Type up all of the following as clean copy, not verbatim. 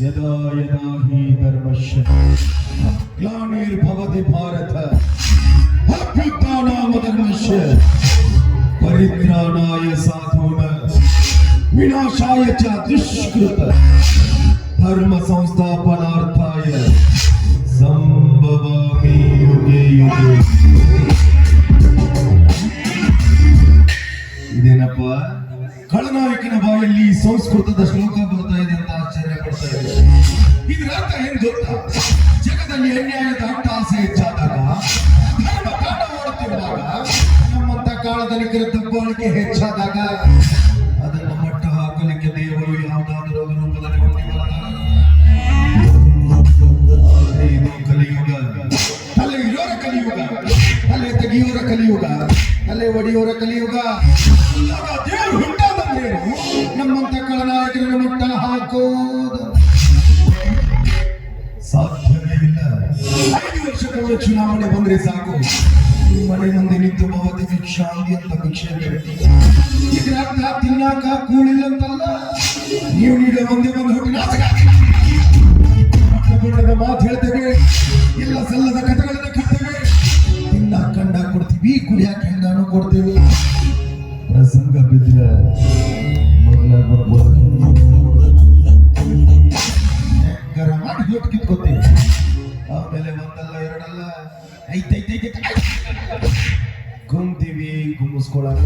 यदा यदा हि धर्मस्य ग्लानिर्भवति भारत अभ्युत्थानमधर्मस्य परित्राणाय साधूनां विनाशाय च दुष्कृत धर्म संस्थापनार्थाय संभवामि युगे युगे. ಇದೇನಪ್ಪ ಖಳನಾಯಕನ ಬಾಯಲ್ಲಿ ಸಂಸ್ಕೃತದ ಶ್ಲೋಕ ಬರ್ತಾ ಇದೆ ಅಂತ ಆಶ್ಚರ್ಯ ಪಡ್ತಾ ಇದೆ. ಇದರ ಅರ್ಥ ಏನ್ ಗೊತ್ತಾ? ಜಗದಲ್ಲಿ ಅನ್ಯಾಯದ ಅಟ್ಟಹಾಸ ಹೆಚ್ಚಾದಾಗ, ಧರ್ಮ ಕಾಟ ಮಾಡುತ್ತಿರುವಾಗ, ನಮ್ಮಂತ ಕಾಳಧನಿಕರ ದಬ್ಬಾಳಿಕೆ ಹೆಚ್ಚಾದಾಗ ಅದನ್ನು ಮಟ್ಟ ಹಾಕಲಿಕ್ಕೆ ದೇವರು ಯಾವುದಾದರೂ ರೂಪದಲ್ಲಿ ಇದು ಕಲಿಯುಗ. ತಲೆ ಇರೋರ ಕಲಿಯುಗ, ತಲೆ ತೆಗಿಯೋರ ಕಲಿಯುಗ, ತಲೆ ಒಡೆಯೋರ ಕಲಿಯುಗ. ದೇವರು ಹುಟ್ಟಾದಂದ್ರೇನು? ನಮ್ಮಂತ ಖಳನಾಯಕರನ್ನು ಮಟ್ಟ ಹಾಕೋದು ಸಾಧ್ಯವೇ ಇಲ್ಲ. 5 ವರ್ಷಕ್ಕೊಮ್ಮೆ ಚುನಾವಣೆ ಬಂದ್ರೆ ಸಾಕು, ಮನೆ ಮುಂದೆ ನಿಂತು ಭವತಿ ಭಿಕ್ಷಾಂತಿ ಅಂತ ಭಿಕ್ಷೆ ಬೇಡ್ತೀವಿ. ಇದರ ಅರ್ಥ ತಿನ್ನಾಕ ಕೂಳಿಲ್ಲ ಅಂತಲ್ಲ, ನೀವು ನೀಡೋ ಒಂದೇ ಒಂದು ಹುಟ್ಟಿನ ಮಾತು ಹೇಳ್ತೇವೆ, ಎಲ್ಲ ಸಲ್ಲದ ಕಥೆಗಳನ್ನ ಕಟ್ತೇವೆ, ತಿನ್ನ ಕಂಡ ಕೊಡ್ತೀವಿ, ಕುಡಿಯಾಕ ಹೆಂಗಾನು ಕೊಡ್ತೇವೆ. ಪ್ರಸಂಗ ಬಿದ್ದರೆ ಮಾಡಿ ಹೊಟ್ಟು ಕಿತ್ಕೋತೀವಿ. ಆಮೇಲೆ ಒಂದಲ್ಲ ಎರಡಲ್ಲ ಐತೈತೈತೆ ಗುಮ್ತೀವಿ, ಗುಮ್ಮಿಸ್ಕೊಳಕ.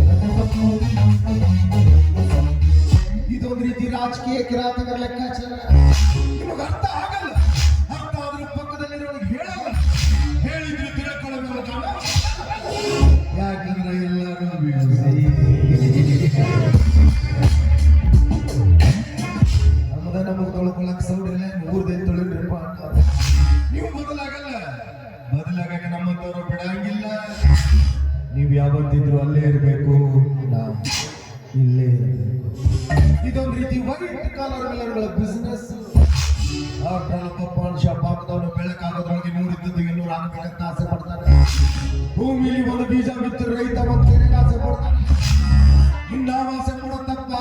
ಇದೊಂದು ರೀತಿ ರಾಜಕೀಯ ಕಿರಾತಕರ ಲೆಕ್ಕಾಚಾರ. ನಿಮಗೆ ಅರ್ಥ ಆಗಲ್ಲ, ಅರ್ಥ ಆದ್ರೂ ಪಕ್ಕದಲ್ಲಿರೋನಿಗೆ ಹೇಳಲ್ಲ, ಹೇಳಿದ್ರೆ ತಿಳ್ಕೊಳ್ಳಬೇಕು. ಯಾಕಂದ್ರೆ ಎಲ್ಲರೂ ನಮಗೆ ತೊಳ್ಕೊಳಕ್ ಸೌಡಿಲ್ಲ, ಊರ್ದೇ ತೊಳಿದ್ರಪ್ಪ ಅಂತಾರೆ. ನೀವು ಬದಲಾಗಲ್ಲ, ಬದಲಾಗಕ್ಕೆ ನಮ್ಮಂತವ್ರು ಬಿಡಂಗಿಲ್ಲ. ನೀವು ಯಾವತ್ತಿದ್ರು ಅಲ್ಲೇ ಇರಬೇಕು, ನಾವು ಇಲ್ಲೇ ಇರಬೇಕು. ಇದೊಂದು ರೀತಿ ವೈಟ್ ಕಾಲರ್ಗಳ ಬಿಸ್ನೆಸ್. ಪಾನ್ ಶಾಪ್ ಹಾಕಿದವನು ಬೆಳಕಾಗೋದ್ರೊಳಗೆ 100 ಇದ್ದದ್ದು 200 ಆಗಬೇಕಂತ ಆಸೆ ಪಡ್ತಾನೆ. ಭೂಮಿಲಿ ಒಂದು ಬೀಜ ಬಿತ್ತರು ರೈತ ಮತ್ತೆ ಆಸೆ ಪಡ್ತಾನೆ. ಇನ್ನಾವ ಆಸೆ ಪಡೋ ತಪ್ಪ?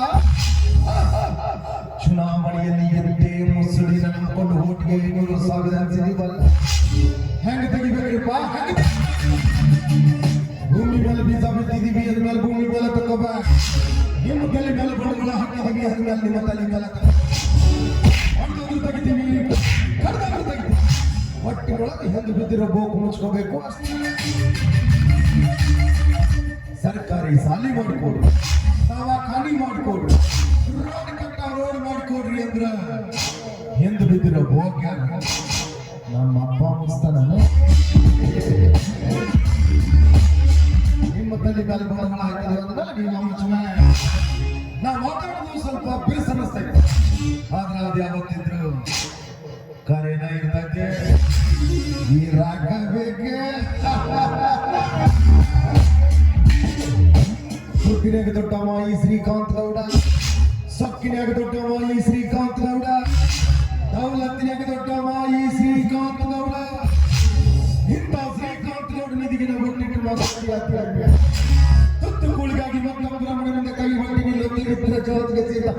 ಚುನಾವಣೆಯಲ್ಲಿ ಎದ್ದೇ ಮುಸುಳಿನ ನಂಬಿಕೊಂಡು ಓಟ್ಗೆ 200,000 ಅಂತಿದೀವಲ್ಲ, ಹೆಂಗ ತೆಗಿಬೇಕ್ರಿಪ್ಪ? ಭೂಮಿ ಮೇಲೆ ಬೀಜ ಬಿತ್ತಿದೀವಿ, ಅದ್ಮೇಲೆ ಭೂಮಿ ಮೇಲೆ ತಗೋಬ. ನಿಮ್ಮ ತಲೆ ಮೇಲೆ ಬಡಗಳ ಹಾಕಿದೀವಿ, ಅದ್ಮೇಲೆ ನಿಮ್ಮ ತಲೆ ಮೇಲೆ ಹೊಡೆದೋದ್ರು ತೆಗಿತೀವಿ, ಕಡ್ದಾದ್ರು ತೆಗಿತೀವಿ. ಹೊಟ್ಟಿನೊಳಗೆ ಹೆಂದು ಬಿದ್ದಿರೋ ಬೋಕು ಮುಚ್ಕೋಬೇಕು ಅಷ್ಟೇ. ಸರ್ಕಾರಿ ಸಾಲಿ ಮಾಡಿಕೊಡ್ರಿ, ದವಾಖಾನಿ ಮಾಡಿಕೊಡ್ರಿ, ರೋಡ್ ಕಟ್ಟ ರೋಡ್ ಮಾಡಿಕೊಡ್ರಿ ಅಂದ್ರ ಹೆಂದು ಬಿದ್ದಿರೋ ಬೋಕ್ ಯಾರು? ನಮ್ಮ ಅಪ್ಪ ಮುಸ್ತಾನ. ನಿಮ್ಮ ತಲೆ ಮೇಲೆ ಬಡಗಳ ಹಾಕಿದೀವಿ ಅಂದ್ರೆ ನೀವು ಮುಚ್ಚುವೆ. ನಾವು ಮಾತಾಡೋದು ಸ್ವಲ್ಪ ಬಿರುಸು ಅನ್ನಿಸ್ತೈತೆ, ಆದ್ರೆ ಅದು ಯಾವತ್ತಿದ್ರು ಕರೆನ ಇರ್ತೈತೆ. ಈ ರಾಗ ಬೇಕೆ ಸುತ್ತಿನಾಗ ದೊಡ್ಡವ ಈ ಶ್ರೀಕಾಂತ್ ಗೌಡ, ಸೊಕ್ಕಿನಾಗ ದೊಡ್ಡವ ಈ ಶ್ರೀಕಾಂತ್ ಗೌಡ, ದೌಲತ್ತಿನಾಗ ದೊಡ್ಡವ ಈ ಶ್ರೀಕಾಂತ್ ಗೌಡ. ಇಂಥ ಶ್ರೀಕಾಂತ್ ಗೌಡ ನಿಧಿಗೆ ನಾವು ಒಟ್ಟಿಟ್ಟು ಮಾತಾಡಿ ತುತ್ತು ಕೂಳಿಗಾಗಿ ಮಕ್ಕಳ ಬ್ರಾಹ್ಮಣನಿಂದ ಕೈ ಹೊಟ್ಟಿಗೆ ಲೊತ್ತಿರುತ್ತಿದ್ದ ಜಗತ್ತಿಗೆ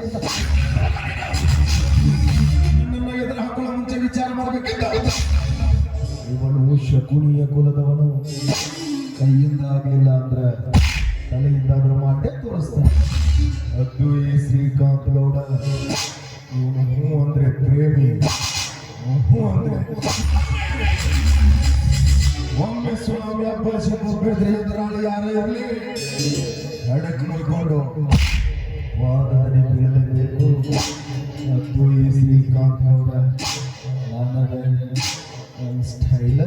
ನನ್ನ ಎದುರು ಹಾಕೊಳ್ಳೋ ಮುಂಚೆ ವಿಚಾರ ಮಾಡಬೇಕಿದ್ದ. ಇವನು ಶಕುನಿಯ ಕುಲದವನು, ಕೈಯಿಂದ ಆಗಲಿಲ್ಲ ಅಂದ್ರೆ ತಲೆಯಿಂದಾದ್ರೂ ಮಾಡೇ ತೋರಿಸ್ತಾನೆ. ಅದು ಈ ಶ್ರೀಕಾಂತ್ ಗೌಡ. ಇವನು ಹೂ ಅಂದ್ರೆ ಪ್ರೇಮಿ, ಹೂ ಅಂದ್ರೆ ಒಮ್ಮೆ ಸುನಾಮಿ ಅಬ್ಬರಿಸಿದ್ರೆ ಎದುರಾಳಿ ಯಾರೇ ಇರಲಿ ಅಡಕ್ ಮಲ್ಕೊಂಡು ವಾದದಲ್ಲಿ ಬೀಳಲೇಬೇಕು. ಅದು ಈ ಶ್ರೀಕಾಂತ್ ಗೌಡ. ನನ್ನ ಸ್ಟೈಲ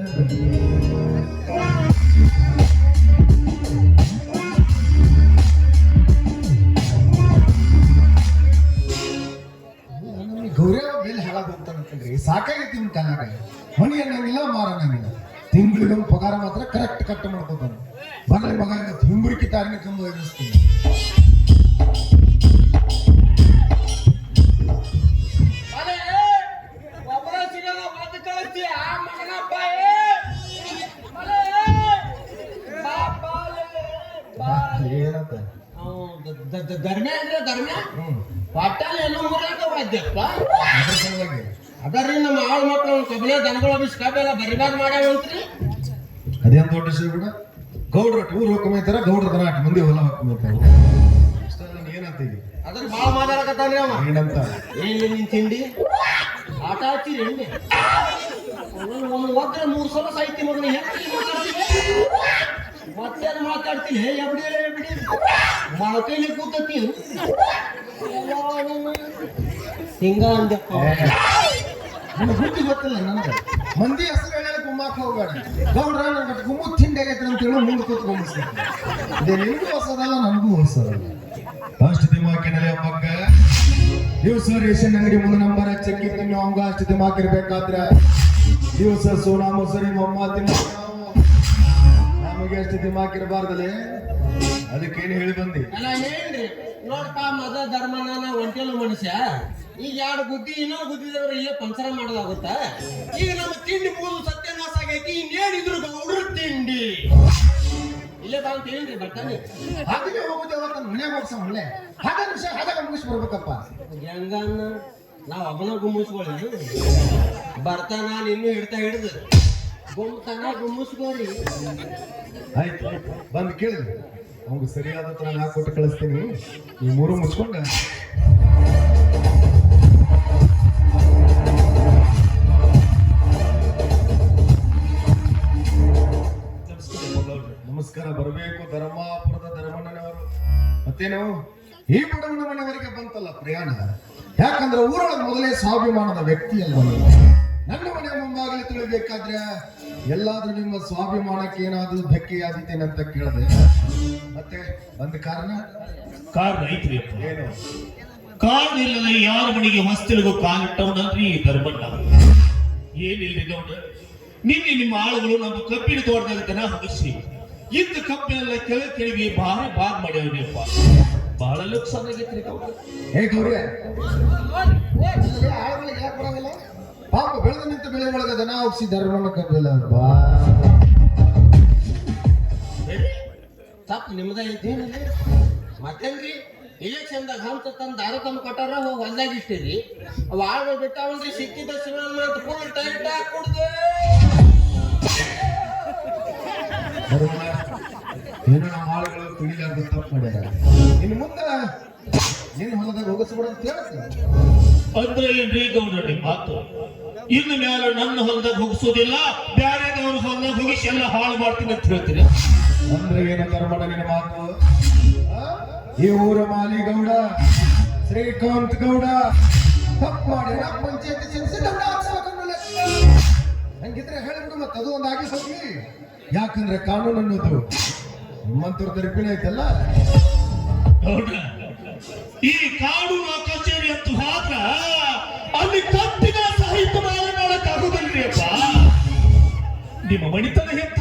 ಗೌರವ ಮೇಲೆ ಹಾಳಾಗೋಗ್ತಾನಂತಂದ್ರಿ ಸಾಕಾಗೈತಿ. ನಿಮ್ಮ ಕನ್ನಡ ಮಣಿ ಅನ್ನಂಗಿಲ್ಲ, ಮಾರ ಅನ್ನಂಗಿಲ್ಲ. ತಿಂಗಳಿಗೊಂದು ಪಗಾರ ಮಾತ್ರ ಕರೆಕ್ಟ್ ಕಟ್ ಮಾಡ್ಕೋತಾನೆ. ಬರಲಿ ಮಗ ಹಿಂಬುರಿಕಿ ತಾರಿನ ಕಂಬ ಎದುರಿಸ್ತೀನಿ. ಏನಂತ ಧರ್ಮೆ ಅಂದ್ರೆ ಧರ್ಮೆ ಪಾಠಾಲ ಎಲ್ಲ ಮುರಿಯಕ ವಾದ್ಯಪ್ಪ ಅದರಿ ನಮ್ಮ ಆಳು ಮಕ್ಕಳು ಕಬ್ಬಲೆ ದನಗಳು ಬಿಸಿ ಕಬ್ಬೆಲ್ಲ ಬರಿಬಾರ್ದು ಮಾಡ್ಯಾವಂತ್ರಿ. ಅದೇನ್ ದೊಡ್ಡ ವಿಷಯ ಕೂಡ ಗೌಡ್ರ ಊರು ಹೋಗ್ಕೊಂಬೈತಾರ ಗೌಡ್ರ ದನ 8 ಮಂದಿ ಹೊಲ ಹೋಗ್ಕೊಂಬೈತಾರ. ಏನಂತ ಈಗ ಅದ್ರ ಭಾಳ ಮಾತಾಡಕತ್ತಾನ್ರಿ ಅವ. ಏನಂತ ಏನ್ ನಿನ್ ತಿಂಡಿ ಆಟ ಹಚ್ಚಿರಿ ಎಣ್ಣೆ ಒದ್ರೆ 3 ಸಲ ಸಾಯ್ತಿ ಮಗನ ಮತ್ತೇನು ಮಾತಾಡ್ತೀನಿ ಎಬ್ಡಿ ಮೊಳಕೈಲಿ ಕೂತತಿ ಹಿಂಗ ಅಂದಪ್ಪ. ಬುದ್ಧಿ ಗೊತ್ತಿಲ್ಲ ನನಗೆ. ಮಂದಿ ಹೆಸರು ಹೇಳಿ ಗುಮ್ಮಾಕ ಹೋಗ್ಬೇಡ. ಗೌಡ್ರ ನನಗೆ ಗುಮ್ಮು ತಿಂಡಿ ಆಗೈತೆ ಅಂತ ಹೇಳಿ ಮುಂದೆ ಕೂತ್ ಗುಮ್ಮಿಸ್ತಾರೆ. ಇದೇ ನಿಮಗೂ ಹೊಸದಲ್ಲ ನನಗೂ ಹೊಸದಲ್ಲ. ಅಷ್ಟು ದಿಮಾಕಿನಲ್ಲಿ ಮಗ್ಗ ದಿವಸ ರೇಷನ್ ಅಂಗಡಿ ಮುಂದೆ ನಂಬರ್ ಚೆಕ್ಕಿತ್ತು ನೀವು ಅವಂಗ ಅಷ್ಟು ದಿಮಾಕಿರ್ಬೇಕಾದ್ರೆ ದಿವಸ ಸೋನಾ ಮೊಸರಿ ಮೊಮ್ಮ ತಿನ್ನ ನಮಗೆ ಅಷ್ಟು ದಿಮಾಕಿರಬಾರ್ದಲ್ಲೇ. ಅದಕ್ಕೇನು ಹೇಳಿ ಬಂದಿ ಅಲ್ಲ ಏನ್ರಿ ನೋಡ್ಪ ಮದ ಧರ್ಮನ ಒಂಟೆಲು ಮನುಷ್ಯ ಈಗ 2 ಬುದ್ಧಿ ಇನ್ನೊಂದು ಬುದ್ಧಿದವ್ರ ಇಲ್ಲೇ ಪಂಚರ ಮಾಡೋದಾಗುತ್ತ. ಈಗ ನಮ್ಮ ತಿಂಡಿ ಮೂರು ಸತ್ಯನಾಶ ಆಗೈತಿ ಇನ್ನೇನಿದ್ರು ಗೌಡ್ರ ತಿಂಡಿ ಇಲ್ಲೇ ಬಾ ಅಂತ ಏನ್ರಿ ಬರ್ತಾನೆ. ಹಾಗೆ ಹೋಗುದೇವ ಮನೆಯಾಗ ಹೋಗ್ಸ ಒಳ್ಳೆ ಹಾಗೆ ವಿಷಯ ಹಾಗೆ ಮುಗಿಸಿ ಬರ್ಬೇಕಪ್ಪ. ಹೆಂಗನ್ನ ನಾವ್ ಒಬ್ಬನ ಗುಮ್ಮಿಸ್ಕೊಳ್ಳಿ ಬರ್ತಾನ ನಿನ್ನೂ ಹಿಡಿದು ಗುಮ್ತಾನ ಗುಮ್ಮಿಸ್ಕೋರಿ. ಆಯ್ತು ಬಂದು ಕೇಳಿ ಅವ್ಗೆ ಸರಿಯಾದ ತರ ನಾ ಕೊಟ್ಟು ಕಳಿಸ್ತೀನಿ. ಈ 3 ಮುಚ್ಕೊಂಡ ನಮಸ್ಕಾರ. ಬರಬೇಕು ಧರ್ಮಾಪುರದ ಧರ್ಮಣ್ಣನವರು. ಮತ್ತೇನು ಈ ಬಡವನ ಮನೆಯವರೆಗೆ ಬಂತಲ್ಲ ಪ್ರಯಾಣ. ಯಾಕಂದ್ರೆ ಊರೊಳಗೆ ಮೊದಲೇ ಸ್ವಾಭಿಮಾನದ ವ್ಯಕ್ತಿ ಅಲ್ವ. ನನ್ನ ಮನೆ ಮುಂಭಾಗಲಿ ತಿಳಿಬೇಕಾದ್ರೆ ಎಲ್ಲಾದ್ರೂ ನಿಮ್ಮ ಸ್ವಾಭಿಮಾನಕ್ಕೆ ಏನಾದ್ರೂ ಧಕ್ಕೆ ಆದಿತ್ತೇನೆ ಅಂತ ಕೇಳಿದೆ. ಮತ್ತೆ ಬಂದ ಕಾರಣ ಐತ್ರಿ. ಏನು ಕಾರಣ ಇಲ್ಲದ ಯಾರ ಮನೆಗೆ ಹೊಸ್ತಿಲಿಗೂ ಕಾಲಿಟ್ಟವನಲ್ರಿ ಈ ಧರ್ಮಣ್ಣ. ಏನಿಲ್ರಿ ಗೌಡ, ನಿನ್ನೆ ನಿಮ್ಮ ಆಳುಗಳು ನಮ್ಮ ಕಬ್ಬಿನ ತೋಟದಲ್ಲಿ ದನ ಹೊಗಿಸಿ ಇದ್ದ ಕಬ್ಬಿನೆಲ್ಲ ಕೆಳಗೆ ಭಾರಿ ಬಾಗ್ ಮಾಡ್ಯಾವ್ರಿಪ್ಪ. ಬಹಳ ಲುಕ್ಸಾನ್ ಆಗೈತ್ರಿ ಗೌಡ. ಹೇ ಗೌರಿ ಪಾಪ ಬೆಳೆದ ನಿಂತ ಬೆಳೆ ಒಳಗ ದನ ಹೋಗಿಸಿ ಧರ್ಮಣ್ಣ ಕಬ್ಬಿಲ್ಲ ಬಾ ತಪ್ಪು ನಿಮ್ದ ಐತೇನಿಲ್ಲ. ಮತ್ತೇನ್ರಿ ಇಲೆಕ್ಷನ್ದಾಗ ಹಂತ ತಂದು ದಾರ ತಂದು ಕೊಟ್ಟಾರ ಹೋಗಿ ಹೊಲ್ದಾಗ ಇಷ್ಟೇರಿ ಅವ್ ಆಳ್ಗಳು ಬಿಟ್ಟಾವಲ್ರಿ ಸಿಕ್ಕಿದ ಶಿವನ್ ಅಂತ ಫುಲ್ ಟೈಟ್ ಆಗಿ ಕುಡ್ದೆ ಏನೋ ನಮ್ಮ ಆಳುಗಳು ತಿಳಿಲಾರ್ದು ತಪ್ಪು ಮಾಡ್ಯಾರ. ಇನ್ನು ಮುಂದೆ ನೀನು ಹೊಲದಾಗ ಹೋಗಿಸ್ಬಿಡ ಅಂತ ಹೇಳ್ತೀನಿ. ಅಂದ್ರೆ ಏನ್ರಿ ಗೌಡ ನಿಮ್ಮ ಮಾತು? ಇನ್ನು ಮ್ಯಾಲ ನನ್ನ ಹೊಲದಾಗ ಹೋಗಿಸೋದಿಲ್ಲ, ಬ್ಯಾರೆದವ್ರ ಹೊಲದಾಗ ಹೋಗಿಸಿ ಎಲ್ಲ ಹಾಳು ಮಾಡ್ತೀನಿ ಅಂತ ಹೇಳ್ತೀರಿ. ಅಂದ್ರೆ ಏನು ಧರ್ಮಣ್ಣ ನಿನ್ನ ಮಾತು? ಈ ಊರ ಮಾಲಿಗೌಡ ಶ್ರೀಕಾಂತ್ ಗೌಡ ತಪ್ಪು ಮಾಡಿ ಪಂಚಾಯತಿ ಸೇರಿಸಿ ದಂಡ ಹಾಕ್ಸ್ಬೇಕನ್ನೋಲ್ಲ. ಹಂಗಿದ್ರೆ ಹೇಳಿಬಿಡು ಮತ್ತೆ ಅದು ಒಂದು ಆಗಿ ಹೋಗ್ಲಿ. ಯಾಕಂದ್ರೆ ಕಾನೂನು ಅನ್ನೋದು ನಿಮ್ಮಂತವ್ರ ತರಪಿನ ಐತಲ್ಲ. ಗೌಡ, ಈ ಕಾನೂನು ಕಚೇರಿ ಅಂತ ಮಾತ್ರ ಅಲ್ಲಿ ಕತ್ತಿನ ಸಹಿತ ಮಾಡಕ್ಕಾಗೋದಿಲ್ರಿ ಅಪ್ಪ. ನಿಮ್ಮ ಮಣಿತನ ಎಂತ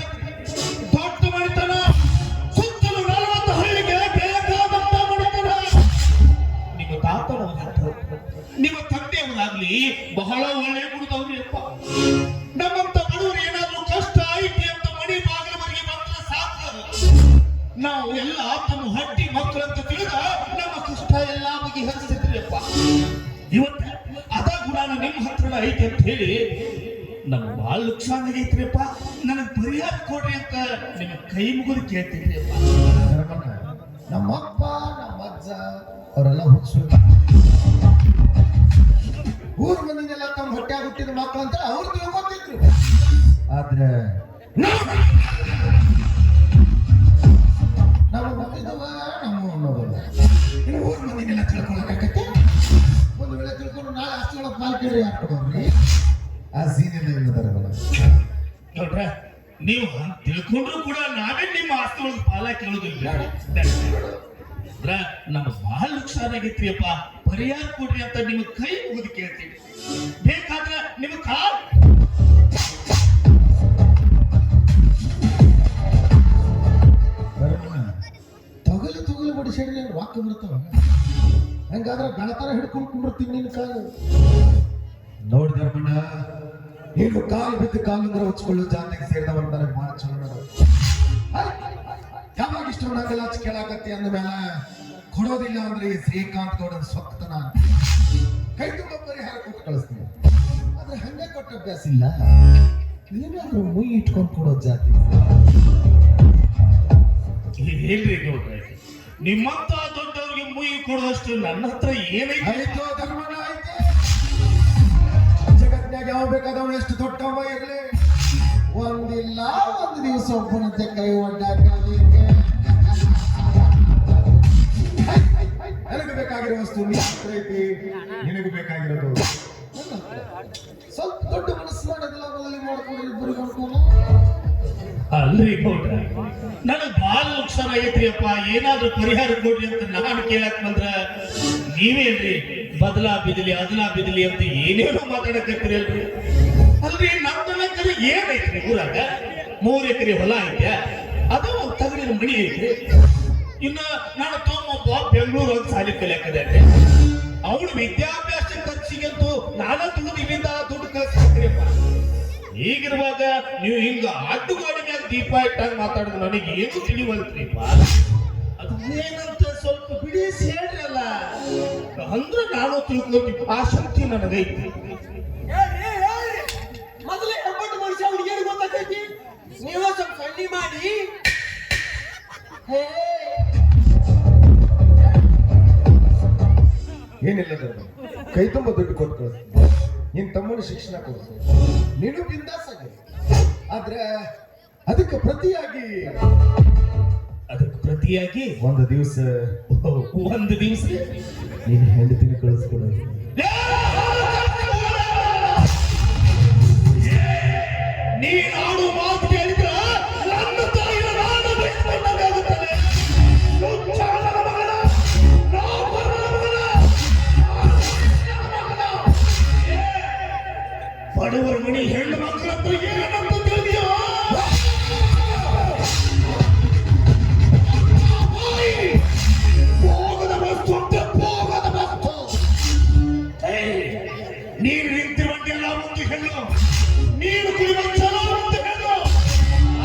ದೊಡ್ಡ ಮಣಿತನ, ಸುತ್ತಲೂ 40 ಹಳ್ಳಿಗೆ ಬೇಕಾದಂತ ಮಣಿತನ. ನಿಮ್ಮ ತಾತನವರಾಗ್ಲಿ ನಿಮ್ಮ ತಂದೆಯವರಾಗ್ಲಿ ಬಹಳ ಒಳ್ಳೆ ಗುಣದವ್ರಿ ಅಪ್ಪ. ನಮ್ಮಂತ ಬಡವರು ಏನಾದ್ರೂ ಕಷ್ಟ ಐತಿ ಅಂತ ಮಣಿ ಬಾಗಿಲವರೆಗೆ ಬಂದ್ರೆ ಸಾಕು, ನಾವು ಎಲ್ಲ ತಮ್ಮ ಹಟ್ಟಿ ಮಕ್ಕಳಂತ ತಿಳಿದ ನಮ್ಮ ಕಷ್ಟ ಎಲ್ಲ ಬಗೆಹರಿಸಿದ್ರಿ ಅಪ್ಪ. ಇವತ್ತು ಅದ ಗುಣನ ನಿಮ್ಮ ಹತ್ರ ಐತಿ ಅಂತ ಹೇಳಿ ನಮ್ಗೆ ಬಹಳ ನುಕ್ಸಾನ್ ಆಗೈತ್ರಿಪ್ಪ. ನನಗೆ ಪರಿಹಾರ ಕೊಡ್ರಿ ಅಂತ ನಿಮ್ಗೆ ಕೈ ಮುಗಿದು ಕೇಳ್ತಿದ್ರಿ ಅಪ್ಪ. ನಮ್ಮಪ್ಪ ನಮ್ಮ ಅಜ್ಜ ಅವರೆಲ್ಲ ಹುಚ್ಚು ಊರ್ ಮಂದಿನೆಲ್ಲ ತಮ್ಮ ಹೊಟ್ಟೆಯಾಗ ಹುಟ್ಟಿದ ಮಕ್ಕಳು ಅಂತ ಅವ್ರು ತಿಳ್ಕೊತಿದ್ರು. ಆದ್ರೆ ನಾವು ಗೊತ್ತಿದ್ದವ ನಮ್ಮ ಅನ್ನೋದಲ್ಲ. ಇನ್ನು ಊರ್ ಮಂದಿನೆಲ್ಲ ತಿಳ್ಕೊಳಕಾಗತ್ತೆ. ಒಂದು ವೇಳೆ ತಿಳ್ಕೊಂಡು ನಾಳೆ ಅಷ್ಟೊಳಗೆ ಪಾಲ್ ಕೇಳಿ ಹಾಕೊಡ್ರಿ. ಆ ಸೀನಿಯರ್ ನೋಡ್ರ, ನೀವು ತಿಳ್ಕೊಂಡ್ರು ಕೂಡ ನಾವೇ ನಿಮ್ಮ ಆಸ್ತಿ ಒಳಗೆ ಪಾಲ ಕೇಳುದಿಲ್ಲ. ನಮ್ಗೆ ಬಹಳ ನುಕ್ಸಾನ್ ಆಗೈತ್ರಿ ಅಪ್ಪ, ಪರಿಹಾರ ಕೊಡ್ರಿ ಅಂತ ನಿಮ್ಗೆ ಕೈ ಮುಗಿದು ಕೇಳ್ತೀವಿ. ಬೇಕಾದ್ರೆ ನಿಮ್ಗೆ ಹಂಗಾದ್ರೆ ಗಳತರ ಹಿಡ್ಕೊಂಡು ಕುಂಡಿರ್ತೀನಿ ನಿನ್ನ ಕಾಲು. ನೋಡಿ ಧರ್ಮಣ್ಣ, ನೀನು ಕಾಲು ಬಿದ್ದು ಕಾಲಂದ್ರೆ ಹೊಚ್ಕೊಳ್ಳೋ ಜಾತಿಗೆ ಸೇರಿದವನ್ ನನಗೆ ಭಾಳ ಚಲೋ. ಯಾವಾಗ ಇಷ್ಟ ನಂಗೆಲ್ಲ ಕೇಳಾಕತ್ತಿ ಅಂದ ಮೇಲೆ ಕೊಡೋದಿಲ್ಲ ಅಂದ್ರೆ ಈ ಶ್ರೀಕಾಂತ್ ಗೌಡನ ಸ್ವಕ್ತನ ಕೈ ತುಂಬ ಪರಿಹಾರ ಕೊಟ್ಟು ಕಳಿಸ್ತೀನಿ. ಆದ್ರೆ ಹಂಗೆ ಕೊಟ್ಟ ಅಭ್ಯಾಸ ಇಲ್ಲ, ಏನಾದ್ರೂ ಮುಯಿ ಇಟ್ಕೊಂಡು ಕೊಡೋ ಜಾತಿ. ಏನ್ರಿ ಗೌಡ್ರೆ, ನಿಮ್ಮಂತ ದೊಡ್ಡವ್ರಿಗೆ ಮುಯಿ ಕೊಡೋದಷ್ಟು ನನ್ನ ಹತ್ರ ಏನೈತೆ? ಆಯ್ತು ಧರ್ಮಣ್ಣ, ಆಯ್ತು. ಜಗತ್ನಾಗ ಯಾವ ಬೇಕಾದವನು ಎಷ್ಟು ದೊಡ್ಡವ ಇರ್ಲಿ, ಒಂದಿಲ್ಲ ಒಂದು ದಿವಸ ಒಬ್ಬನಂತೆ ಕೈ ಒಡ್ಡಾಕಲಿಕ್ಕೆ. ನನಗೆ ಬೇಕಾಗಿರೋ ವಸ್ತು ನಿನ್ನ ಹತ್ರ ಐತಿ, ನಿನಗೆ ಬೇಕಾಗಿರೋದು ನನ್ನ ಹತ್ರ. ಸ್ವಲ್ಪ ದೊಡ್ಡ ಮನಸ್ಸು ಮಾಡೋದಿಲ್ಲ, ಮೊದಲೇ ಮಾಡ್ಕೊಂಡು ಇಬ್ಬರು ಮಾಡ್ಕೊಂಡು. ಅಲ್ರಿ ಗೌಡ್ರ, ನನಗ್ ಬಾಳ ನುಕ್ಸಾನ ಆಗೈತ್ರಿ ಅಪ್ಪ, ಏನಾದ್ರೂ ಪರಿಹಾರ ಕೊಡ್ರಿ ಅಂತ ನಾನು ಕೇಳಕ್ ಬಂದ್ರ ನೀವೇನ್ರಿ ಬದಲಾ ಬಿದಲಿ ಅದಲಾ ಬಿದಲಿ ಅಂತ ಏನೇನೋ ಮಾತಾಡಕತ್ತೀರಿ ಅಲ್ರಿ. ಅಲ್ರಿ ನಮ್ದೆಲ್ಲ ಕರೆ ಏನೈತ್ರಿ ಊರಾಗ? 3 ಎಕರೆ ಹೊಲ ಐತೆ, ಅದ ಒಂದು ತಗಡಿನ ಮಣಿ ಐತ್ರಿ. ಇನ್ನ ನಾನು ತಮ್ಮೊಬ್ಬ ಬೆಂಗಳೂರು ಅಂತ ಸಾಲಿ ಕಲಿಯಾಕದೇನ್ರಿ. ಅವಳು ವಿದ್ಯಾಭ್ಯಾಸ ಖರ್ಚಿಗಂತೂ ನಾನಾ ದುಡ್ಡು ಇಲ್ಲಿಂದ ದುಡ್ಡು ಕಳ್ಸಿರ್ತೀರಿಪ್ಪ. ಹೀಗಿರುವಾಗ ನೀವು ಹಿಂಗ ಅಡ್ಡುಗಾಡಿ ಮ್ಯಾಗ ದೀಪ ಇಟ್ಟಾಗ ಮಾತಾಡಿದ್ರೆ ನನಗೆ ಏನು ತಿಳಿವಲ್ತ್ರಿಪ್ಪ. ಅದು ಏನಂತ ಸ್ವಲ್ಪ ಬಿಡಿಸಿ ಹೇಳ್ರಲ್ಲ, ಅಂದ್ರೆ ನಾನು ತಿಳ್ಕೊಳ್ತೀವಿ, ಆ ಶಕ್ತಿ ನನಗೈತಿ. ಮೊದಲೇ ಹೆಬ್ಬಟ್ಟು ಮನುಷ್ಯ ಅವ್ನಿಗೆ ಏನು ಗೊತ್ತಾಗೈತಿ? ನೀವು ಸ್ವಲ್ಪ ಸಣ್ಣಿ ಮಾಡಿ ಏನಿಲ್ಲ ಧರ್ಮ, ಕೈ ತುಂಬ ದುಡ್ಡು ಕೊಟ್ಟು ಕಳಿಸ್ತೀನಿ. ನಿನ್ ತಮ್ಮನ ಶಿಕ್ಷಣ ಕೊಡ್ತೀನಿ, ನೀನು ಬಿಂದಾಸ್ ಆಗಿ. ಆದ್ರೆ ಅದಕ್ಕೆ ಪ್ರತಿಯಾಗಿ ಒಂದು ದಿವಸ ನೀನು ಹೆಂಡತಿನ ಕಳಿಸ್ಕೊಡು. ನೀನು ಆಡು ಮಾತು ಕೇಳಿದ್ರ ನನ್ನ ತಾಯಿಯ ನಾನು ಬಯಸ್ಕೊಂಡಾಗುತ್ತದೆ. ಬಡವರ ಮನೆ ಹೆಣ್ಣು ಮಕ್ಕಳ ಹತ್ರ ಏನಂತ ತಿಳಿಯೋ? ಭೋಗದ ವಸ್ತು ಅಂತ ಭೋಗದ ವಸ್ತು. ನೀನು ನಿಂತಿರುವಂತೆಲ್ಲ ಒಂದು ಹೆಣ್ಣು, ನೀನು ಕುಡಿಯುವ ಚಲೋ ಒಂದು ಹೆಣ್ಣು.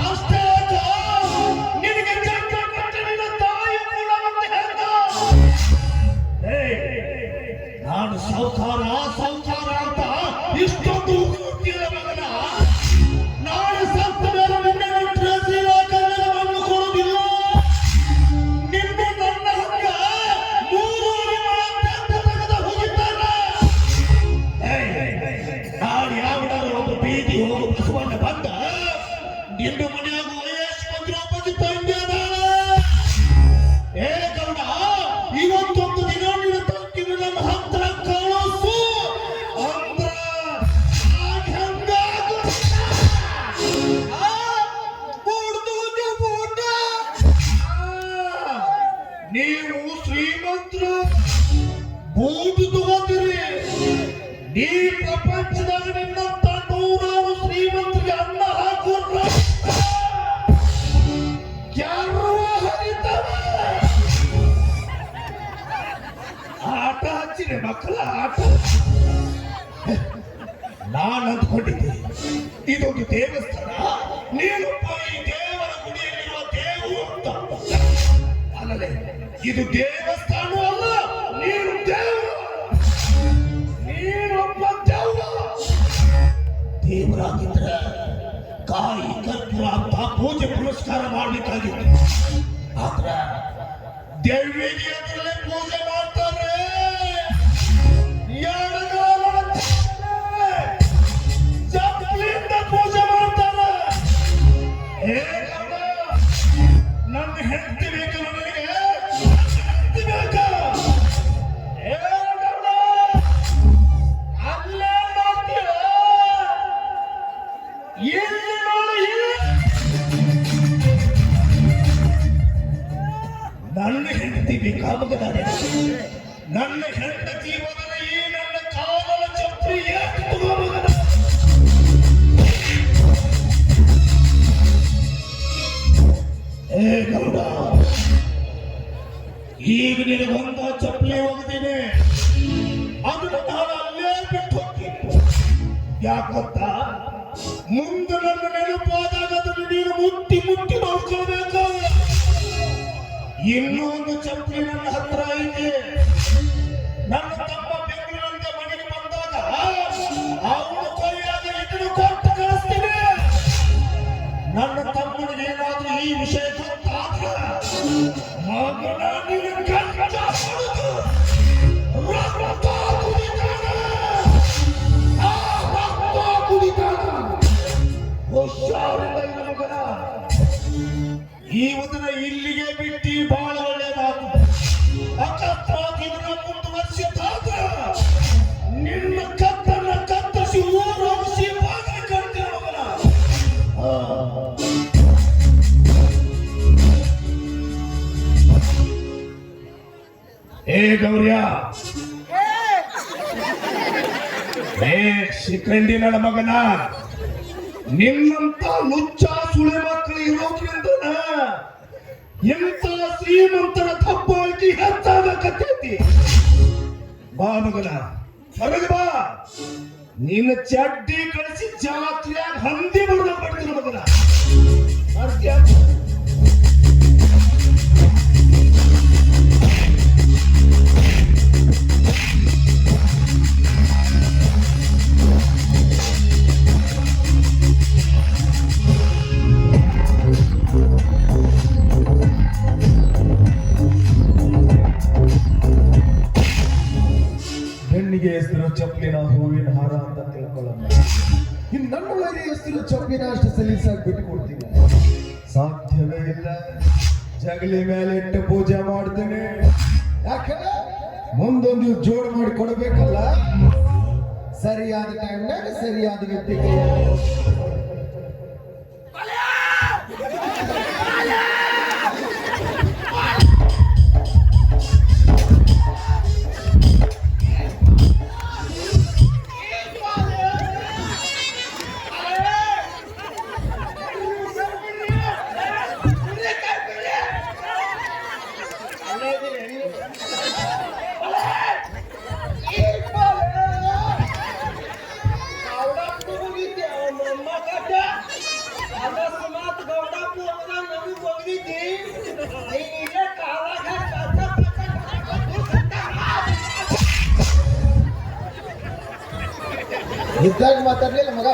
ಅಷ್ಟೇ ಅಲ್ಲ, ನಿನಗೆ ಚಂದ ಕೊಟ್ಟ ನಿನ್ನ ತಾಯಿ ಕೂಡ ಒಂದು ಹೆಣ್ಣು. ನಾನು ಸಾವುಕಾರ ಅಂತ ಇಷ್ಟೊಂದು ಉಗುಳ್ತಿರ ಮಗನ. ನಾನು ಸತ್ತ ಮೇಲೆ ನಿನ್ನ ಡ್ರೆಸ್ಸಿನ ಕನ್ನಡವನ್ನು ಕೊಡುವುದಿಲ್ಲ. ನಿನ್ನ ನನ್ನ ಹಂಗ 3 ತೆಗೆದ ಹೋಗಿದ್ದಾರ. ನಾನು ಯಾವನಾರು ಒಬ್ಬ ಬೀದಿ ಹೋಗು ಬಸವಣ್ಣ ಬಂದ ನಿನ್ನ ಮನೆಯಾಗ ವಯಸ್ಸು ಬಂದ್ರೆ ಒಬ್ಬ ತಂದೆ ಅದಾಳ. ಏ ಗೌಡ, ಇವತ್ತೊಂದು ದಿನ ನಿನ್ನ ತಂಗಿನ ನನ್ನ ಹತ್ರ ಕಳಿಸು ಅಂದ್ರ ನೀವು ಶ್ರೀಮಂತರು ಬೂದು ತಗೋತೀರಿ. ನೀ ಪ್ರಪಂಚದಾಗ ನಿನ್ನಂತ 100 ಶ್ರೀಮಂತರಿಗೆ ಅನ್ನ ಹಾಕೋದ್ರ ಆಟ ಹಚ್ಚಿದೆ ಮಕ್ಕಳ ಆಟ. ನಾನು ಅಂದ್ಕೊಂಡಿದ್ದೆ ಇದೊಂದು ದೇವಸ್ಥಾನ, ನೀನೊಬ್ಬ ಈ ದೇವರ ಗುಡಿಯಲ್ಲಿರುವ ದೇವರು ಅಂತ. ಅಲ್ಲದೆ ಇದು ದೇವಸ್ಥಾನ ಅಲ್ಲ, ನೀನು ದೇವರು, ನೀನೊಬ್ಬ ದೇವರಾಗಿದ್ರ ಕಾಯಿ ಕರ್ಪೂರ ಅಂತ ಪೂಜೆ ಪುರಸ್ಕಾರ ಮಾಡಬೇಕಾಗಿತ್ತು. ಆದ್ರ ದೇವಿಗೆ ಅದರಲ್ಲೇ ಪೂಜೆ ಮಾಡ್ತಾರೆ. ಚಪ್ಪಲಿಂದ ಪೂಜೆ ಮಾಡ್ತಾರೆ. ನನ್ನ ಹೆಂಡತಿ ಬೇಕು ನನಗೆ, ಹೆಂಡತಿ ಬೇಕು. ಅಲ್ಲೇ ಮಾಡ್ತೀರ, ಇಲ್ಲಿ ನೋಡಿ, ನನ್ನ ಹೆಂಡತಿ ಬೇಕಾಗದ. ನನ್ನ ಹೆಂಡತಿ ಬದಲ ಈ ನನ್ನ ಕಾಲದ ಚಪ್ಪಲಿ ಯಾಕೆ ತಗೋಬದ? ಏ ಗೌಡ, ಈಗ ನಿನಗೊಂದು ಚಪ್ಪಲಿ ಹೋಗ್ತೀನಿ, ಅದನ್ನು ನಾನು ಅಲ್ಲೇ ಬಿಟ್ಟು ಹೋಗ್ತೀನಿ. ಯಾಕಂತ ಮುಂದೆ ನನ್ನ ನೆನಪಾದಾಗ ಅದನ್ನು ನೀನು ಮುಟ್ಟಿ ಮುಟ್ಟಿ ನೋಡ್ಕೊಳ್ಬೇಕು. ಇನ್ನೊಂದು ಚಪ್ಪಲಿ ನನ್ನ ಹತ್ರ ಐತೆ. ನನ್ನ ತಮ್ಮ ಬೆಂಗಳೂರಿಂದ ಮನೆಗೆ ಬಂದಾಗ ಅವನು ಕೈಯಾಗ ಇದನ್ನು ಕೊಟ್ಟು ಕಳಿಸ್ತೀನಿ. ನನ್ನ ತಮ್ಮನಿಗೆ ಏನಾದ್ರೂ ಈ ವಿಷಯ ಗೊತ್ತಾದ್ರೆ ಮಗನ ನಿನ್ನ ಗಂಡ ಹೊಡೆದು ರಕ್ತ ಕುಡಿತಾನೆ. ಆ ರಕ್ತ ಕುಡಿತಾನೆ. ಹುಷಾರಿಲ್ಲ ಈ ಮಗನ. ಇವತ್ತನ ಇಲ್ಲಿಗೆ ಬಿಟ್ಟು ಬಹಳ ಒಳ್ಳೆಯದಾತು. ಅಕಸ್ಮಾತ್ ಇದನ್ನ ಮುಂದುವರಿಸಿದಾಗ ನಿನ್ನ ಕತ್ತನ್ನ ಕತ್ತರಿಸಿ ಊರೋಗಿಸಿ ಬಾಗಿಲು ಕಟ್ತೀರ ಮಗನ. ಏ ಗೌರ್ಯ, ಏ ಶಿಖಂಡಿ ನನ್ನ ಮಗನ, ನಿನ್ನಂತ ಲುಚ್ಚ ಸುಳೆ ಮಕ್ಕಳು ಇರೋದ್ರಿಂದ ಎಂತ ಶ್ರೀಮಂತರ ತಪ್ಪಾಗಿ ಹೆಚ್ಚಾಗಕತ್ತೈತಿ. ಬಾ ಮಗನ, ಹೊರಗೆ ಬಾ. ನಿನ್ನ ಚಡ್ಡಿ ಕಳಿಸಿ ಜಾತ್ರೆಯಾಗ ಹಂದಿ ಬಡ್ದ ಪಡ್ತೀನಿ ಮಗನ. ಮಾಡ್ತೀಯ? ಹೆಣ್ಣಿಗೆ ಹೆಸರು ಚಪ್ಪಲಿನ ಹೂವಿನ ಹಾರ ಅಂತ ತಿಳ್ಕೊಳ್ಳೋಣ. ಇನ್ನು ನನ್ನ ಒಳಗೆ ಹೆಸರು ಚಪ್ಪಲಿನ ಅಷ್ಟು ಸಲೀಸಾಗಿ ಬಿಟ್ಟು ಕೊಡ್ತೀನಿ. ಸಾಧ್ಯವೇ ಇಲ್ಲ. ಜಗಲಿ ಮೇಲೆ ಇಟ್ಟು ಪೂಜೆ ಮಾಡ್ತೇನೆ. ಯಾಕೆ ಮುಂದೊಂದು ಜೋಡು ಮಾಡಿ ಕೊಡಬೇಕಲ್ಲ. ಸರಿಯಾದ ಟೈಮ್ನಾಗ ಸರಿಯಾದ ವ್ಯಕ್ತಿಗೆ ಇದ್ದಾಗ ಮಾತಾಡ್ಲಿಲ್ಲ ಮಗ.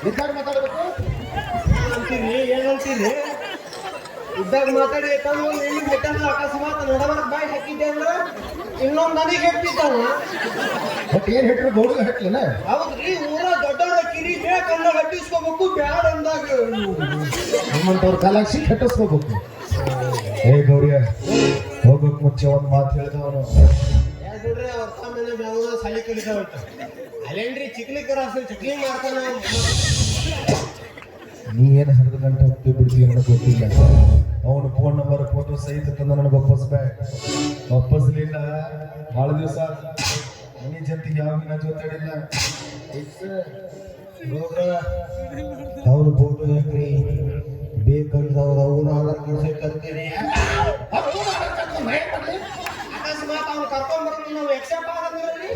ಇದ್ದಾಗ ಮಾತಾಡ್ಬೇಕು ಅಂತೀರಿ, ಏನಂತೀರಿ? ಇದ್ದಾಗ ಮಾತಾಡಿ ಬೇಕಾದ್ರೆ ಅಕಸ್ಮಾತ್ ನಡಬಾರ್ದು ಬಾಯಿ ಹಾಕಿದ್ದೆ ಅಂದ್ರೆ ಇನ್ನೊಂದು ನನಗೆ ಹೆಟ್ಟಿದ್ದಾವ. ಬಟ್ ಏನ್ ಹೆಟ್ರು ಗೌಡ ಹೆಟ್ಲಿನ. ಹೌದ್ರಿ, ಊರ ದೊಡ್ಡವರ ಕಿರಿ ಬೇಕಂದ ಹಟ್ಟಿಸ್ಕೋಬೇಕು, ಬ್ಯಾಡ ಅಂದಾಗ ನಿಮ್ಮಂತವ್ರ ಕಾಲಾಕ್ಷಿ ಕಟ್ಟಿಸ್ಕೋಬೇಕು. ಏ ಗೌರಿಯ, ಹೋಗೋಕ್ ಮುಂಚೆ ಒಂದ್ ಮಾತು ಹೇಳಿದವನು. ನೋಡ್ರಿ, ಅವ್ರ ತಮ್ಮನ ಬೆಂಗಳೂರು ಸಾಲಿ ಕಲಿತಾವ. ಅಲ್ಲೇನ್ರಿ ಚಿಕ್ಲಿಕರ ಚಕ್ಲಿ ಮಾಡ್ತಾನ. ನೀ ಏನು 10 ಗಂಟೆ ಹೊತ್ತು ಬಿಡ್ತೀವಿ ನನಗೆ ಗೊತ್ತಿಲ್ಲ. ಅವನು ಫೋನ್ ನಂಬರ್ ಫೋಟೋ ಸಹಿತ ತಂದ ನನಗೆ ಒಪ್ಪಿಸ್ಲಿಲ್ಲ. ಭಾಳ ದಿವಸ ಮನೆ ಜೊತೆಗೆ ಯಾವಾಗ ಜೊತೆಡಿಲ್ಲ. ಅವ್ರ ಫೋಟೋ ಹಾಕ್ರಿ ಬೇಕಂದ್ರೆ ಅವ್ನ ಆಧಾರ್ ಕಾರ್ಡ್ ಸಹಿತ ತರ್ತೀರಿ. ಅಕಸ್ಮಾತ್ ಅವ್ನು ಕರ್ಕೊಂಡ್ಬರ್ತೀವಿ ನಾವು ಎಕ್ಸೆಪ್ಟ್ ಆಗಂದ್ರಿ.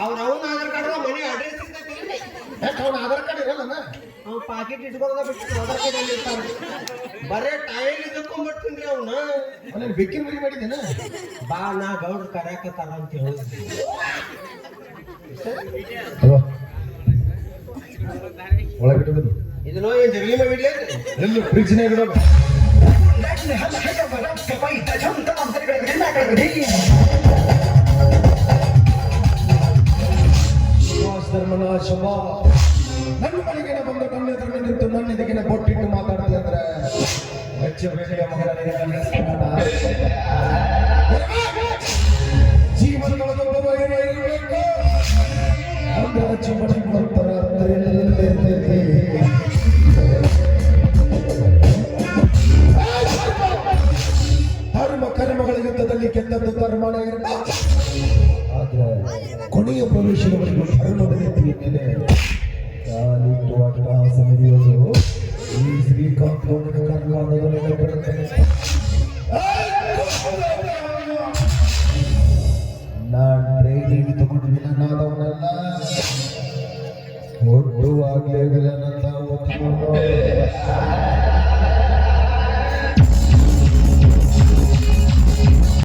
ಅವ್ನ ಆಧಾರ್ ಕಾರ್ಡ್ ಮನೆ ಅಡ್ರೆಸ್ ಇರ್ತೈತಿ. ಅವ್ನ ಆಧಾರ್ ಕಾರ್ಡ್ ಇರಲ್ಲ. ಅವ್ನು ಪಾಕೆಟ್ ಇಟ್ಕೊಳ್ಳೋದ ಬಿಟ್ಟು ಆಧಾರ್ ಕಾರ್ಡ್ ಅಲ್ಲಿ ಇರ್ತಾರ. ಬರೇ ಟೈಲ್ ಇದ್ಕೊಂಡ್ಬಿಡ್ತೀನಿ ಅವ್ನ. ಅವನೇನು ಬೆಕ್ಕಿನ ಮರಿ ಮಾಡಿದ್ದೇನ. ಬಾ, ನಾ ಗೌಡ್ರು ಕರ್ಯಾಕತ್ತಾರ ಅಂತ ಹೇಳಿದ್ವಿ. ಒಳಗಿಟ್ಟು ಇದನ್ನೋ ಏನ್ ಜಗಲಿ ಮಾಡಿಡ್ಲೇ ಎಲ್ಲೂ ಫ್ರಿಜ್ನಾಗ ಇಡೋದು. ಧರ್ಮನಾಶ ನನ್ನ ಮನೆಗೆ ಬಂದು ನನ್ನ ಎದುರು ನಿಂತು ನನ್ನ ಎದುಗಿನ ಬೊಟ್ಟಿಟ್ಟು ಮಾತಾಡ್ತೀವಿ ಅಂದ್ರೆ ಮೆಚ್ಚಬೇಕೆಯ ಮಗನ ಜೀವನದೊಳಗೊಬ್ಬ ಏನೋ ಇರಬೇಕು ಅಂದ್ರೆ ಜೀವನ ನಂತರ ಧರ್ಮ ಕರ್ಮಗಳ ಯುದ್ಧದಲ್ಲಿ ಗೆದ್ದದ್ದು ಧರ್ಮನ ಇರಬೇಕು. ಆದ್ರೆ ಕೊನೆಯ ಪ್ರವೇಶದವರೆಗೂ ಧರ್ಮದ ನೀತಿಯ ಮೇಲೆ ಕಾಲಿಟ್ಟು ಅಟ್ಟಹಾಸ ಮೆರೆಯೋದು ಈ ಶ್ರೀಕಾಂತ್ ಕರ್ನಾಟಕದಲ್ಲಿ ಬರುತ್ತದೆ. ಮೈಲಿಗೆ ತಗೊಂಡು ವಿಲನ್ ಆದವನಲ್ಲ, ಹುಟ್ಟುವಾಗಲೇ ವಿಲನ್ ಅಂತ ಓದ್ಕೊಂಡು